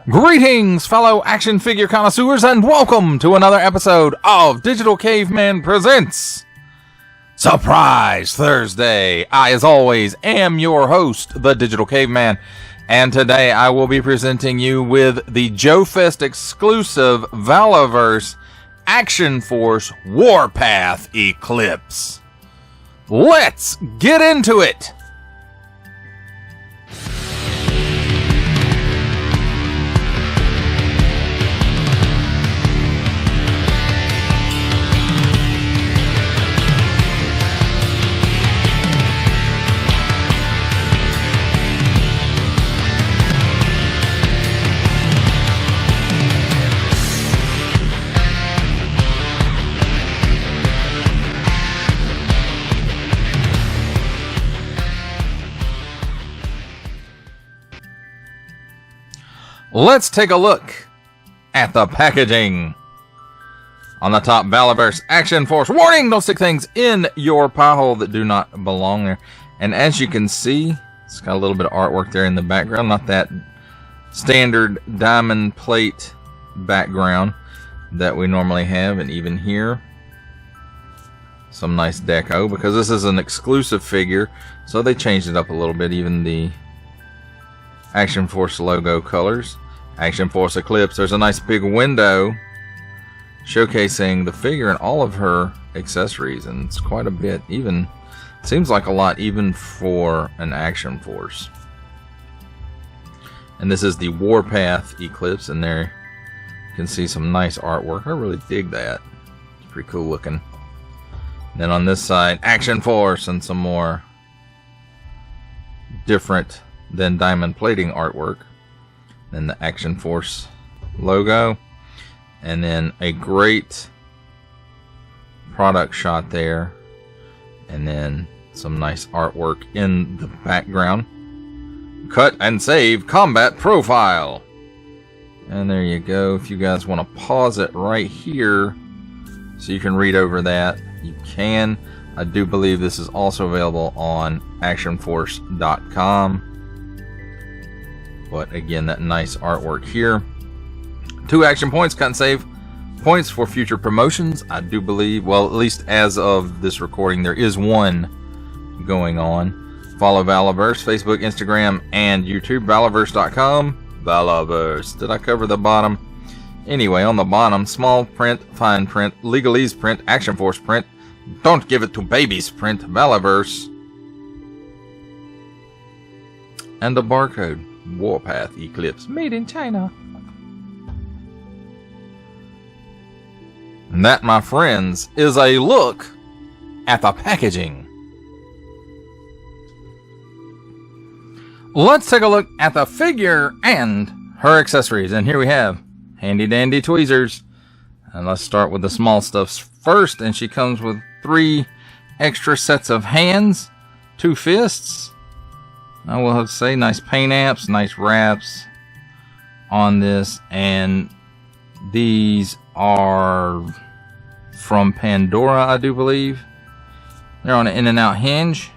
Greetings, fellow action figure connoisseurs, and welcome to another episode of Digital Caveman Presents Surprise Thursday. I, as always, am your host, the Digital Caveman, and today I will be presenting you with the JoeFest exclusive Valaverse Action Force Warpath Eclipse. Let's get into it! Let's take a look at the packaging. On the top, Valaverse Action Force. Warning, don't stick things in your pie hole that do not belong there. And as you can see, it's got a little bit of artwork there in the background. Not that standard diamond plate background that we normally have. And even here, some nice deco, because this is an exclusive figure. So they changed it up a little bit. Even the Action Force logo colors. Action Force Eclipse. There's a nice big window showcasing the figure and all of her accessories, and it's quite a bit. Even seems like a lot even for an Action Force. And this is the Warpath Eclipse, and there you can see some nice artwork. I really dig that. It's pretty cool looking. Then on this side, Action Force, and some more different than diamond plating artwork. Then the Action Force logo, and then a great product shot there, and then some nice artwork in the background. Cut and save combat profile, and there you go. If you guys want to pause it right here so you can read over that, you can. I do believe this is also available on actionforce.com. But again, that nice artwork here. 2 action points, cut and save points for future promotions. I do believe, well, at least as of this recording, there is one going on. Follow Valaverse, Facebook, Instagram, and YouTube. Valaverse.com. Valaverse. Did I cover the bottom? Anyway, on the bottom, small print, fine print, legalese print, Action Force print. Don't give it to babies print. Valaverse. And the barcode. Warpath Eclipse, made in China. And that, my friends, is a look at the packaging. Let's take a look at the figure and her accessories. And here we have handy dandy tweezers. And let's start with the small stuff first. And she comes with 3 extra sets of hands, 2 fists. I will have to say, nice paint apps, nice wraps on this, and these are from Pandora, I do believe. They're on an in and out hinge.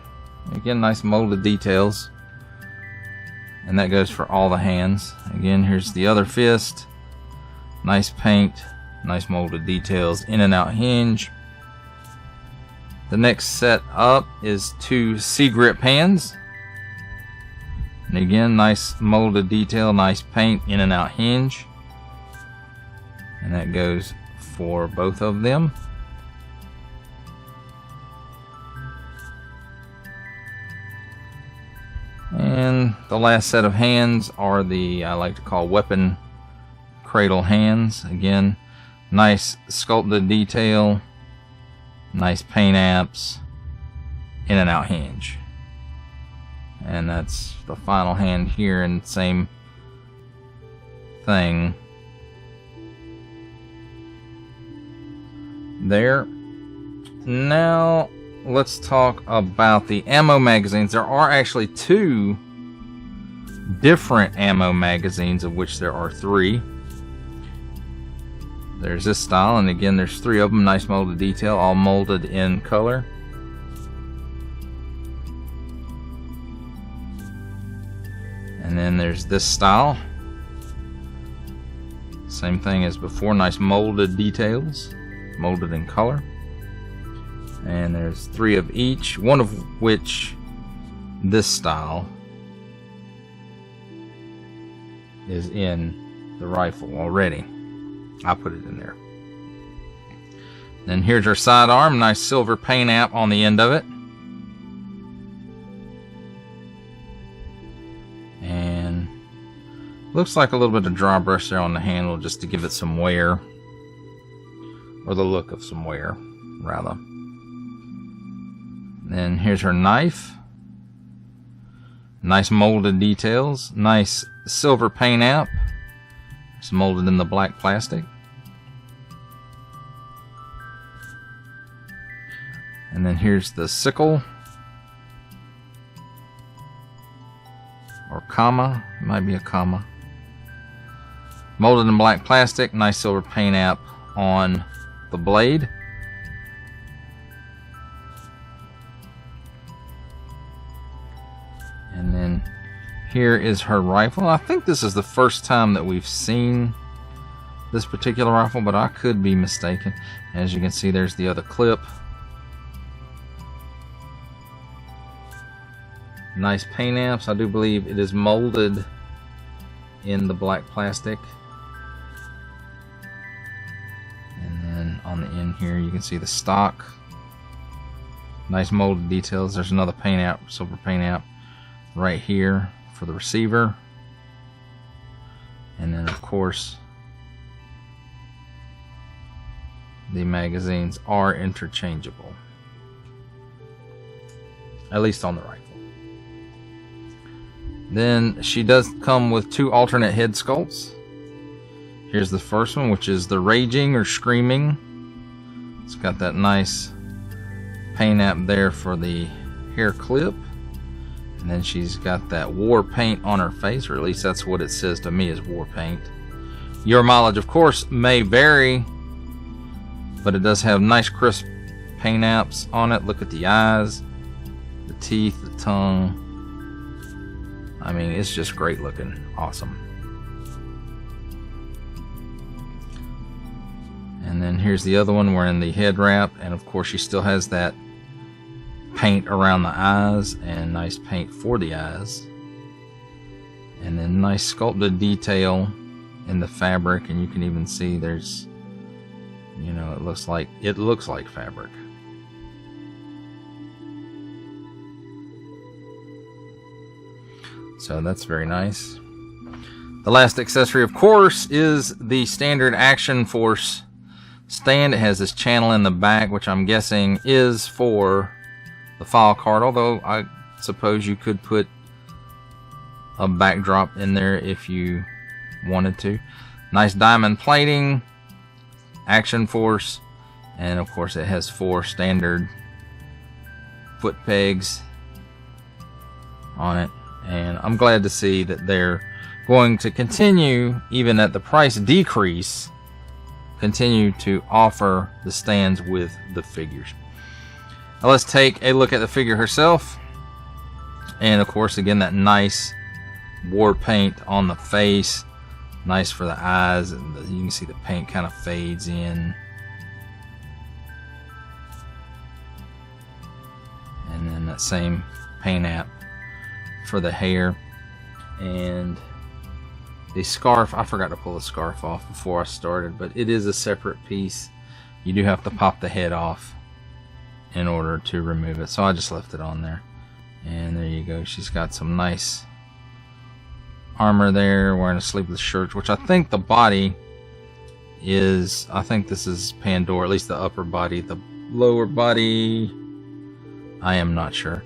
Again, nice molded details, and that goes for all the hands. Again, here's the other fist. Nice paint, nice molded details, in and out hinge. The next set up is 2 C-grip hands. And again, nice molded detail, nice paint, in and out hinge. And that goes for both of them. And the last set of hands are the, I like to call, weapon cradle hands. Again, nice sculpted detail, nice paint apps, in and out hinge. And that's the final hand here, and same thing there. Now let's talk about the ammo magazines. There are actually 2 different ammo magazines, of which there are 3. There's this style, and again there's 3 of them. Nice molded detail, all molded in color. And then there's this style. Same thing as before, nice molded details, molded in color. And there's 3 of each, one of which this style is in the rifle already. I put it in there. Then here's her sidearm, nice silver paint app on the end of it. And looks like a little bit of dry brush there on the handle just to give it some wear, or the look of some wear, rather. Then here's her knife. Nice molded details, nice silver paint app. It's molded in the black plastic. And then here's the sickle, or comma, it might be a comma. Molded in black plastic, nice silver paint app on the blade. And then here is her rifle. I think this is the first time that we've seen this particular rifle, but I could be mistaken. As you can see, there's the other clip. Nice paint apps. I do believe it is molded in the black plastic. And then on the end here you can see the stock. Nice molded details. There's another paint app, silver paint app right here for the receiver. And then of course the magazines are interchangeable, at least on the rifle. Then she does come with 2 alternate head sculpts. Here's the first one, which is the Raging or Screaming. It's got that nice paint app there for the hair clip. And then she's got that war paint on her face, or at least that's what it says to me is war paint. Your mileage, of course, may vary, but it does have nice crisp paint apps on it. Look at the eyes, the teeth, the tongue. I mean, it's just great looking. Awesome. And then here's the other one wearing the head wrap, and of course she still has that paint around the eyes and nice paint for the eyes. And then nice sculpted detail in the fabric, and you can even see there's, you know, it looks like fabric. So that's very nice. The last accessory, of course, is the standard Action Force stand. It has this channel in the back, which I'm guessing is for the file card, although I suppose you could put a backdrop in there if you wanted to. Nice diamond plating, Action Force, and of course it has 4 standard foot pegs on it. And I'm glad to see that they're going to continue, even at the price decrease, continue to offer the stands with the figures. Now let's take a look at the figure herself. And of course, again, that nice war paint on the face. Nice for the eyes. And you can see the paint kind of fades in. And then that same paint app for the hair. And the scarf, I forgot to pull the scarf off before I started, but it is a separate piece. You do have to pop the head off in order to remove it, so I just left it on there. And there you go. She's got some nice armor there, wearing a sleeveless shirt, which I think the body is, I think this is Pandora, at least the upper body. The lower body, I am not sure.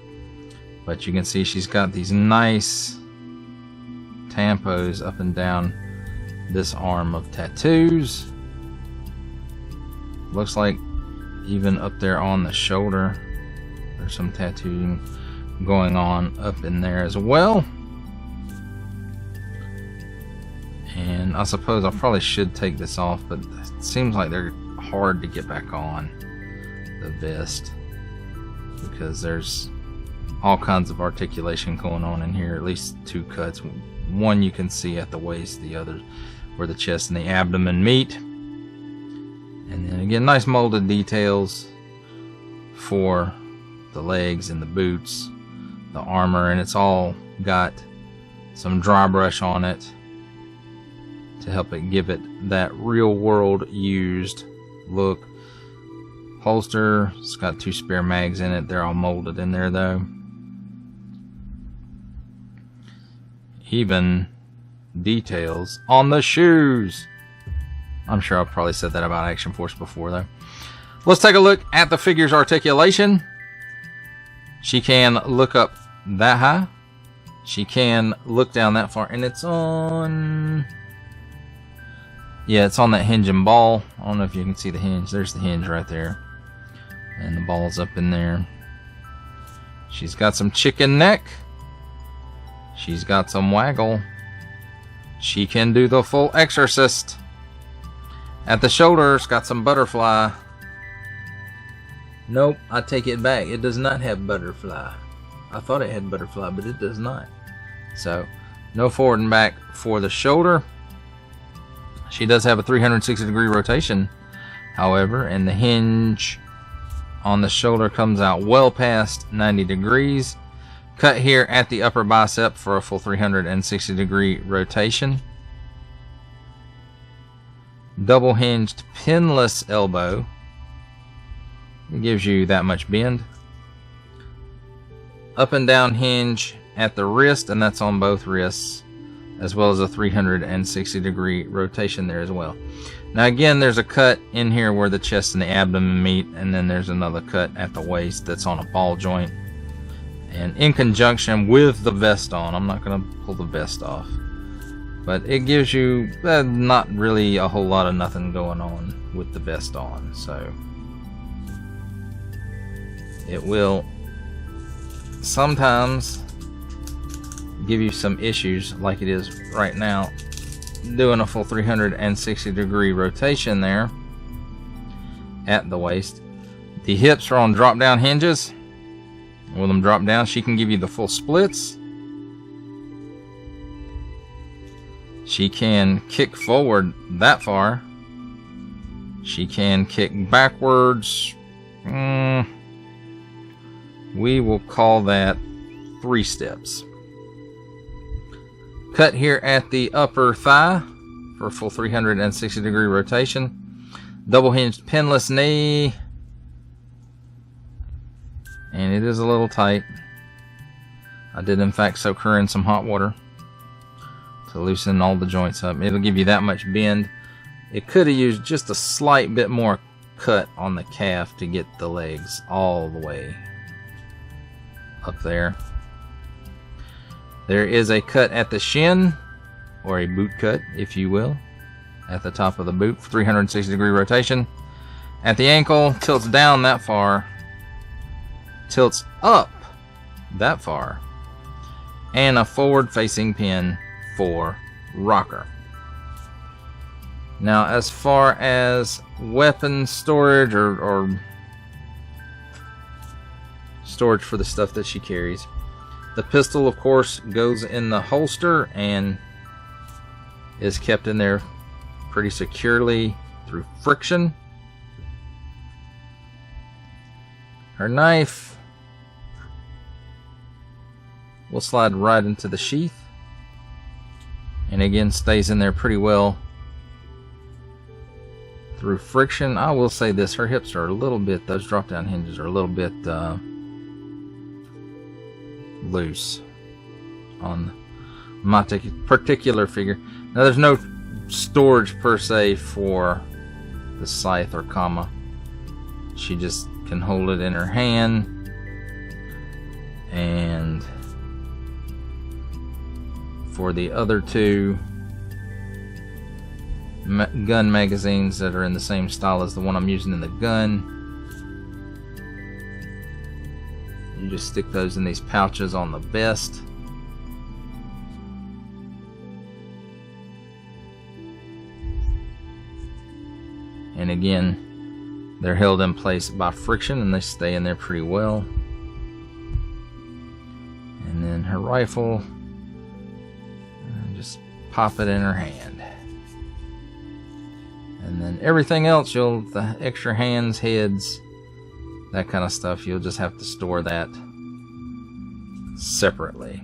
But you can see she's got these nice tampos up and down this arm of tattoos. Looks like even up there on the shoulder there's some tattooing going on up in there as well. And I suppose I probably should take this off, but it seems like they're hard to get back on the vest because there's all kinds of articulation going on in here. At least 2 cuts. One you can see at the waist, the other where the chest and the abdomen meet. And then again, nice molded details for the legs and the boots, the armor, and it's all got some dry brush on it to help it give it that real world used look. Holster, it's got 2 spare mags in it. They're all molded in there though. Even details on the shoes. I'm sure I've probably said that about Action Force before though. Let's take a look at the figure's articulation. She can look up that high. She can look down that far, and it's on... yeah, it's on that hinge and ball. I don't know if you can see the hinge. There's the hinge right there. And the ball's up in there. She's got some chicken neck. She's got some waggle. She can do the full exorcist. At the shoulders, got some butterfly. Nope, I take it back. It does not have butterfly. I thought it had butterfly, but it does not. So, no forward and back for the shoulder. She does have a 360-degree rotation, however, and the hinge on the shoulder comes out well past 90 degrees. Cut here at the upper bicep for a full 360-degree rotation. Double hinged pinless elbow. It gives you that much bend. Up and down hinge at the wrist, and that's on both wrists, as well as a 360-degree rotation there as well. Now again, there's a cut in here where the chest and the abdomen meet, and then there's another cut at the waist that's on a ball joint. And in conjunction with the vest on, I'm not going to pull the vest off, but it gives you not really a whole lot of nothing going on with the vest on, so it will sometimes give you some issues, like it is right now, doing a full 360-degree rotation there at the waist. The hips are on drop down hinges. With them drop down, she can give you the full splits. She can kick forward that far. She can kick backwards. We will call that 3 steps. Cut here at the upper thigh for a full 360-degree rotation. Double hinged pinless knee. And it is a little tight. I did in fact soak her in some hot water to loosen all the joints up. It'll give you that much bend. It could have used just a slight bit more cut on the calf to get the legs all the way up there. There is a cut at the shin, or a boot cut if you will, at the top of the boot, 360-degree rotation. At the ankle, tilts down that far, tilts up that far, and a forward facing pin for rocker. Now as far as weapon storage or storage for the stuff that she carries, the pistol of course goes in the holster and is kept in there pretty securely through friction. Her knife will slide right into the sheath, and again stays in there pretty well through friction. I will say this, her hips are a little bit, those drop down hinges are a little bit loose on my particular figure. Now there's no storage per se for the scythe or comma. She just can hold it in her hand, and for the other two gun magazines that are in the same style as the one I'm using in the gun, you just stick those in these pouches on the vest. And again, they're held in place by friction and they stay in there pretty well. And then her rifle, just pop it in her hand. And then everything else, the extra hands, heads, that kind of stuff, you'll just have to store that separately.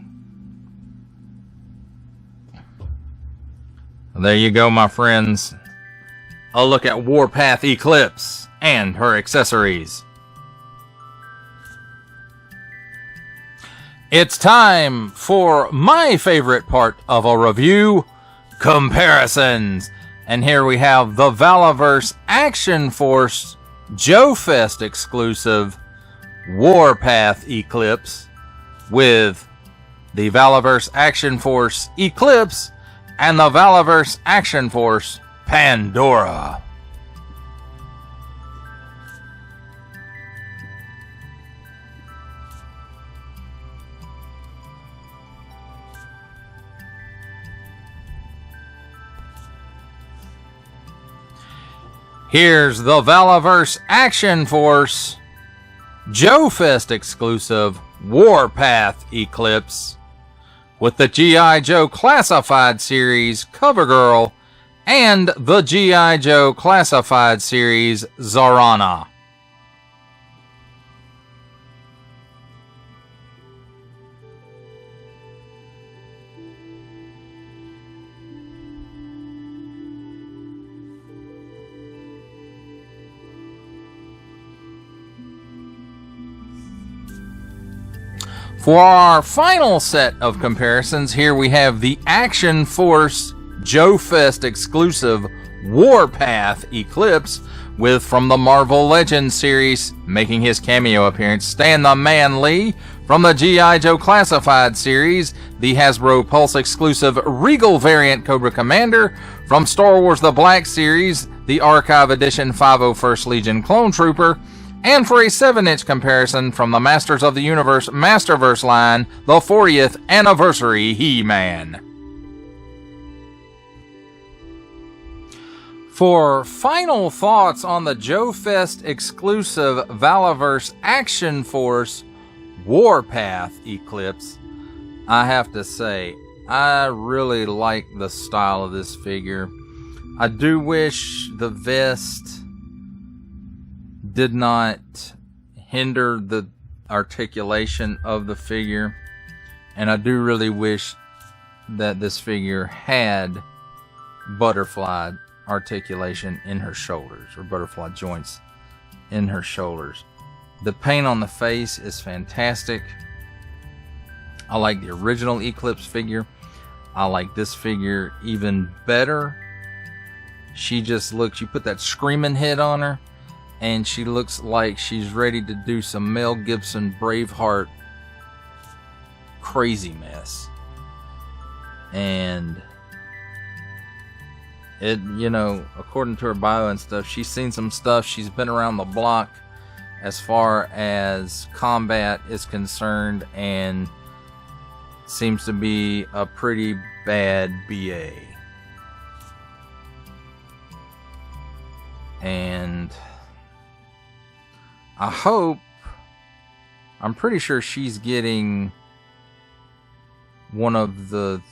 There you go, my friends. A look at Warpath Eclipse and her accessories. It's time for my favorite part of a review, comparisons. And here we have the Valaverse Action Force JoeFest exclusive Warpath Eclipse with the Valaverse Action Force Eclipse and the Valaverse Action Force Pandora. Here's the Valaverse Action Force JoeFest exclusive Warpath Eclipse with the G.I. Joe Classified Series CoverGirl and the G.I. Joe Classified Series Zarana. For our final set of comparisons, here we have the Action Force JoeFest exclusive Warpath Eclipse with, from the Marvel Legends series, making his cameo appearance, Stan the Man Lee. From the G.I. Joe Classified series, the Hasbro Pulse exclusive Regal variant Cobra Commander. From Star Wars The Black Series, the Archive Edition 501st Legion Clone Trooper. And for a 7-inch comparison from the Masters of the Universe Masterverse line, the 40th Anniversary He-Man. For final thoughts on the JoeFest exclusive Valaverse Action Force Warpath Eclipse, I have to say, I really like the style of this figure. I do wish the vest did not hinder the articulation of the figure, and I do really wish that this figure had butterfly articulation in her shoulders, or butterfly joints in her shoulders. The paint on the face is fantastic. I like the original Eclipse figure. I like this figure even better. She just looks, you put that screaming head on her, and she looks like she's ready to do some Mel Gibson Braveheart crazy mess. And it, you know, according to her bio and stuff, she's seen some stuff. She's been around the block as far as combat is concerned, and seems to be a pretty bad BA. And I hope, I'm pretty sure she's getting one of the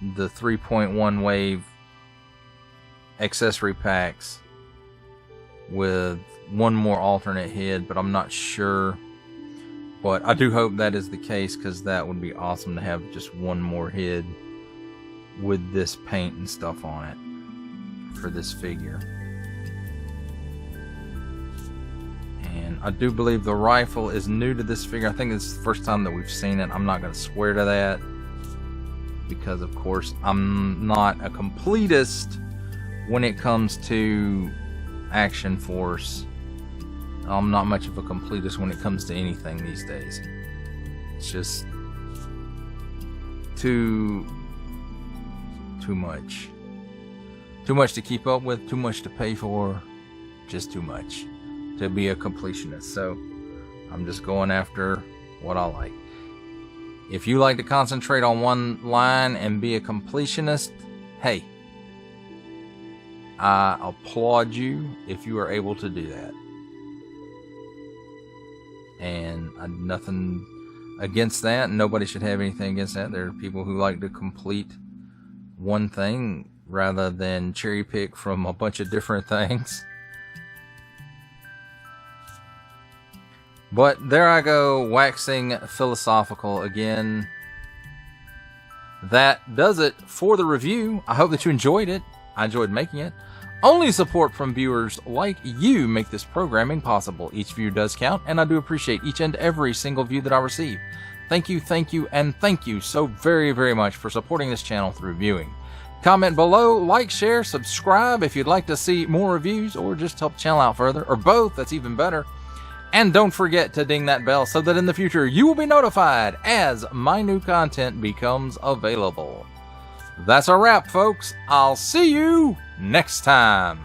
3.1 wave accessory packs with one more alternate head, but I'm not sure. But I do hope that is the case, because that would be awesome to have just one more head with this paint and stuff on it for this figure. And I do believe the rifle is new to this figure. I think it's the first time that we've seen it. I'm not going to swear to that, because of course I'm not a completist when it comes to Action Force. I'm not much of a completist when it comes to anything these days. It's just too much. Too much to keep up with, too much to pay for, just too much to be a completionist. So I'm just going after what I like. If you like to concentrate on one line and be a completionist, hey, I applaud you if you are able to do that. And nothing against that. Nobody should have anything against that. There are people who like to complete one thing rather than cherry pick from a bunch of different things. But there I go, waxing philosophical again. That does it for the review. I hope that you enjoyed it. I enjoyed making it. Only support from viewers like you make this programming possible. Each view does count, and I do appreciate each and every single view that I receive. Thank you, and thank you so very, very much for supporting this channel through viewing. Comment below, like, share, subscribe if you'd like to see more reviews or just help the channel out further, or both, that's even better. And don't forget to ding that bell so that in the future you will be notified as my new content becomes available. That's a wrap, folks. I'll see you next time.